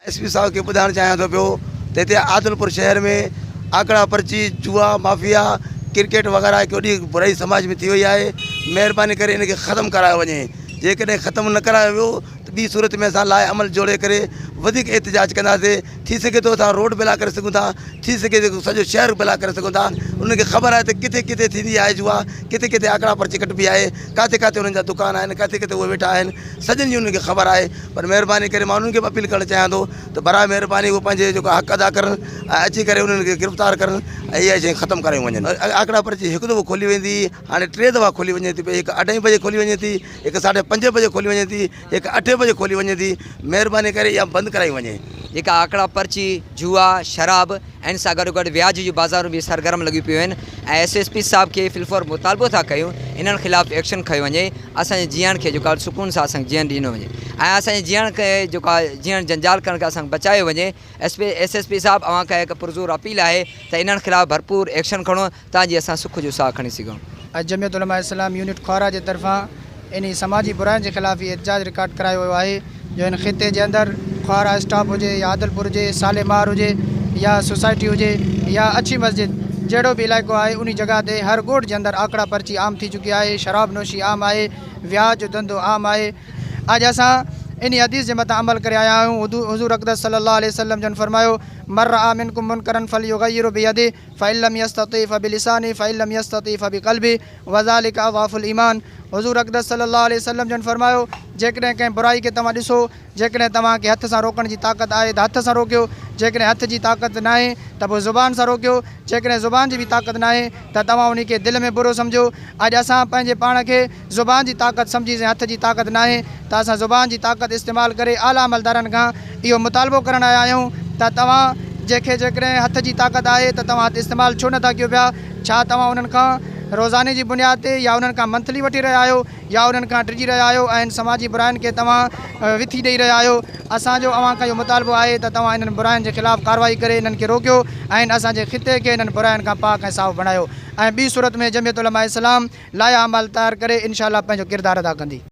SP साहब के ॿुधाइणु चाहियां थो पियो त हिते आदिलपुर शहर में आकड़ा पर्ची जुआ माफ़िया क्रिकेट वग़ैरह केॾी बुराई समाज में थी वई आहे। महिरबानी करे इनखे ख़तमु करायो वञे। जेकॾहिं ख़तमु न करायो वियो त ॿी सूरत में असां लाइ अमल जोड़े करे वधीक एहतिजाज कंदासीं। थी सघे थो असां रोड बिला करे सघूं था, थी सघे थो सॼो शहर बिला करे सघूं था। उनखे ख़बर आहे त किथे किथे थींदी आहे जुआ, किथे किथे आकड़ा पर्ची कटिबी आहे, किथे किथे उन्हनि जा दुकान आहिनि, किथे किथे उहे वेठा आहिनि। सॼिनि जी उनखे ख़बर आहे। पर महिरबानी करे मां उन्हनि खे बि अपील करणु चाहियां थो त बराए महिरबानी उहे पंहिंजे जेको हक़ अदा करनि ऐं अची करे उन्हनि खे गिरफ़्तार करनि ऐं इहा शइ ख़तमु करे वञनि। आकड़ा पर्ची हिकु दफ़ो खोली वेंदी, हाणे 3 दफ़ा खोली वञे थी पई। हिकु 2:30 बजे खोली वञे थी, हिकु 5:30 बजे खोली वञे थी, हिकु 8 बजे खोली वञे थी। महिरबानी करे इहा बंदि कराई वञे। जेका आकड़ा पर्ची जुआ शराब इन सां गॾो गॾु व्याज जूं बाज़ारूं बि सरगर्म लॻी पियूं आहिनि ऐं एसएसपी साहब खे फिलफोर मुतालबो था कयूं इन्हनि ख़िलाफ़ु एक्शन खयो वञे। असांजे जीअण खे जेको सुकून सां असांखे जीअण ॾिनो वञे ऐं असांजे जीअण खे जेको जीअण जंजाल करण खां असांखे बचायो वञे। एसएसपी साहब अव्हांखे हिकु पुरज़ोर अपील आहे त इन्हनि ख़िलाफ़ु भरपूर एक्शन खणो ताकि असां सुख जो साह खणी सघूं। जमियत उलमा इस्लाम यूनिट ख्वारा जे तरफ़ां इन समाजी बुराइनि जे ख़िलाफ़ एहतिजाज रिकॉर्ड करायो वियो आहे जो इन ख़िते जे अंदरि ख्वारा स्टॉप हुजे या आदिलपुर हुजे, सालेमार हुजे या सोसाइटी हुजे या अच्छी मस्जिद, जहिड़ो बि इलाइक़ो आहे उन जॻह ते हर ॻोठ जे अंदरि आकड़ा पर्ची आम थी चुकी आहे, शराब नोशी आम आहे, व्याज जो धंधो आम आहे। अॼु असां इन हदीस जे मथां अमल करे आया आहियूं। हुज़ूर अक़दस सल्लल्लाहु अलैहि वसल्लम जन फरमायो मर रआ मिनकुम मुनकरन फलयुग़य्यिरहु बियदिही फ़इन लम यस्तति फ़बिलिसानिही फ़इन लम यस्तति फ़बिक़ल्बिही वज़ालिका अज़अफ़ुल ईमान। हुज़ूर अक़दस सल्लल्लाहु अलैहि वसल्लम जन फरमायो जेकॾहिं कंहिं बुराई खे तव्हां ॾिसो, जेकॾहिं तव्हांखे हथ सां रोकण जी ताक़त आहे त हथ सां रोकियो, जेकॾहिं हथ जी ताक़त न आहे त पोइ ज़ुबान सां रोकियो, जेकॾहिं ज़ुबान जी बि ताक़त न आहे त तव्हां उन खे दिलि में बुरो सम्झो। अॼु असां पंहिंजे पाण खे ज़ुबान जी ताक़त सम्झीसीं, हथ जी ताक़त न आहे त असां ज़ुबान जी ताक़त इस्तेमालु करे आला अमलदारनि खां इहो मुतालबो करणु आया आहियूं त तव्हां जंहिंखे जेकॾहिं हथ जी ताक़त आहे त तव्हां हथ इस्तेमालु छो नथा कयो पिया? छा तव्हां उन्हनि खां रोज़ाने जी बुनियाद ते या उन्हनि खां मंथली वठी रहिया आहियो या उन्हनि खां डिॼी रहिया आहियो ऐं समाजी बुराइनि खे तव्हां विथी ॾेई रहिया आहियो? असांजो अव्हां खां इहो मुतालबो आहे त तव्हां इन्हनि बुराइनि जे ख़िलाफ़ु कार्रवाई करे इन्हनि खे रोकियो ऐं असांजे ख़िते खे इन्हनि बुराइनि खां पाक ऐं साफ़ बणायो। ऐं ॿी सूरत में जमियत उलमा इस्लाम लाया अमल तयारु करे इंशाअल्लाह पंहिंजो किरदारु अदा कंदी।